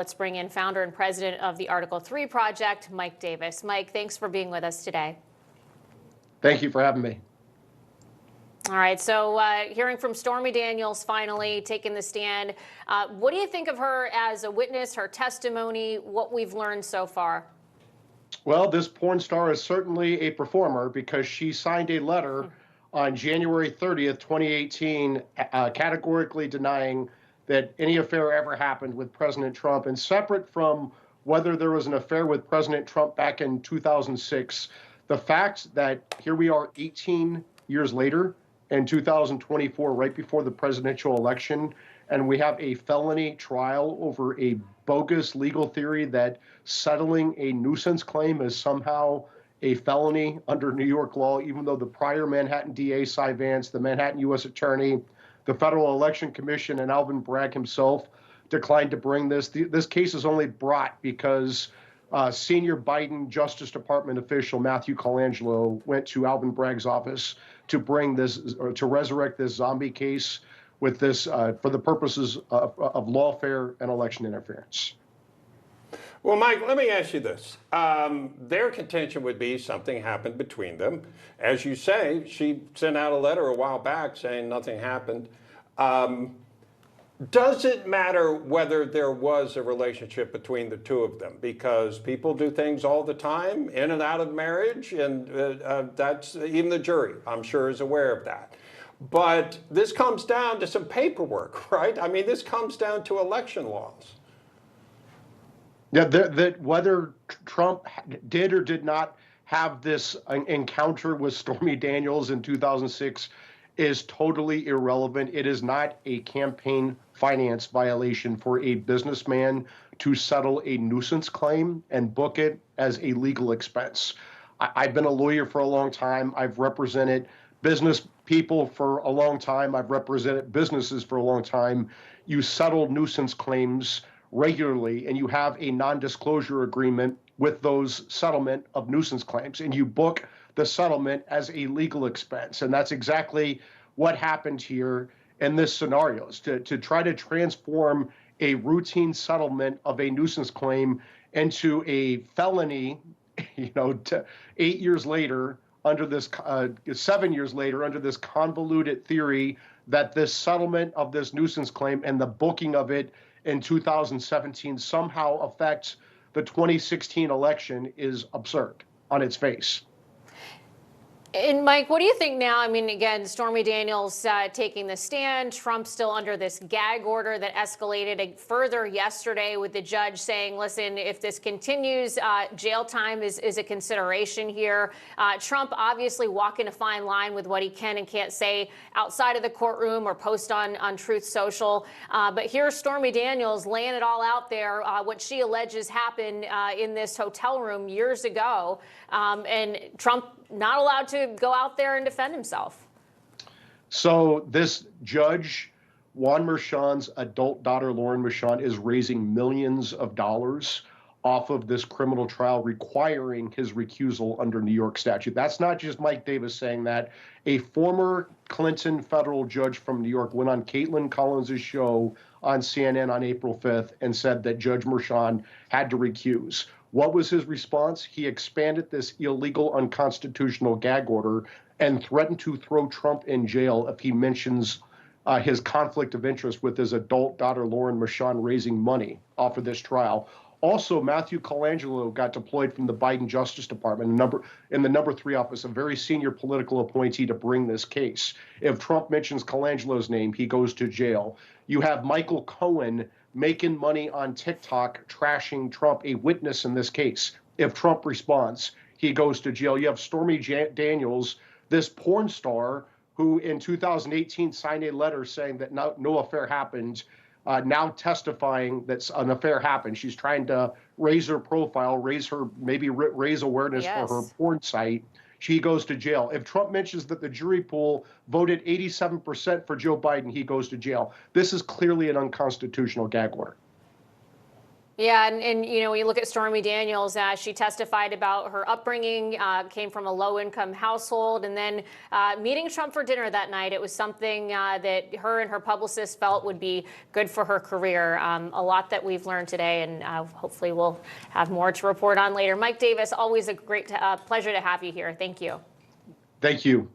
Let's bring in founder and president of the Article 3 Project, Mike Davis. Mike, thanks for being with us today. Thank you for having me. All right, so hearing from Stormy Daniels finally taking the stand. What do you think of her as a witness, her testimony, what we've learned so far? Well, this porn star is certainly a performer because she signed a letter on January 30th, 2018, categorically denying that any affair ever happened with President Trump. And separate from whether there was an affair with President Trump back in 2006, the fact that here we are 18 years later in 2024, right before the presidential election, and we have a felony trial over a bogus legal theory that settling a nuisance claim is somehow a felony under New York law, even though the prior Manhattan DA, Cy Vance, the Manhattan U.S. Attorney, the Federal Election Commission, and Alvin Bragg himself declined to bring this. This case is only brought because senior Biden Justice Department official Matthew Colangelo went to Alvin Bragg's office to bring this, or to resurrect this zombie case with this for the purposes of lawfare and election interference. Well, Mike, let me ask you this. Their contention would be something happened between them. As you say, she sent out a letter a while back saying nothing happened. Does it matter whether there was a relationship between the two of them? Because people do things all the time in and out of marriage, and that's even the jury, I'm sure, is aware of that. But this comes down to some paperwork, right? I mean, this comes down to election laws. Yeah, that whether Trump did or did not have this encounter with Stormy Daniels in 2006 is totally irrelevant. It is not a campaign finance violation for a businessman to settle a nuisance claim and book it as a legal expense. I've been a lawyer for a long time. I've represented business people for a long time. I've represented businesses for a long time. You settle nuisance claims regularly, and you have a non-disclosure agreement with those settlement of nuisance claims, and you book the settlement as a legal expense. And that's exactly what happened here in this scenario, is to try to transform a routine settlement of a nuisance claim into a felony, 8 years later, under this 7 years later, under this convoluted theory that this settlement of this nuisance claim and the booking of it in 2017 somehow affects the 2016 election is absurd on its face. And Mike, what do you think now? I mean, again, Stormy Daniels taking the stand, Trump still under this gag order that escalated further yesterday with the judge saying, listen, if this continues, jail time is a consideration here. Trump obviously walking a fine line with what he can and can't say outside of the courtroom or post on Truth Social. But here's Stormy Daniels laying it all out there, what she alleges happened in this hotel room years ago. And Trump not allowed to go out there and defend himself. So this judge, Juan Merchan's adult daughter, Lauren Merchan, is raising millions of dollars off of this criminal trial, requiring his recusal under New York statute. That's not just Mike Davis saying that. A former Clinton federal judge from New York went on Caitlin Collins' show on CNN on April 5th and said that Judge Merchan had to recuse. What was his response? He expanded this illegal, unconstitutional gag order and threatened to throw Trump in jail if he mentions his conflict of interest with his adult daughter, Lauren Merchan, raising money off of this trial. Also, Matthew Colangelo got deployed from the Biden Justice Department in the number 3 office, a very senior political appointee to bring this case. If Trump mentions Colangelo's name, he goes to jail. You have Michael Cohen making money on TikTok, trashing Trump, a witness in this case. If Trump responds, he goes to jail. You have Stormy Daniels, this porn star who in 2018 signed a letter saying that no affair happened, now testifying that an affair happened. She's trying to raise her profile, raise awareness for her porn site. She goes to jail. If Trump mentions that the jury pool voted 87% for Joe Biden, he goes to jail. This is clearly an unconstitutional gag order. Yeah, and you know, when you look at Stormy Daniels, she testified about her upbringing, came from a low-income household, and then meeting Trump for dinner that night. It was something that her and her publicist felt would be good for her career. A lot that we've learned today, and hopefully we'll have more to report on later. Mike Davis, always a great pleasure to have you here. Thank you. Thank you.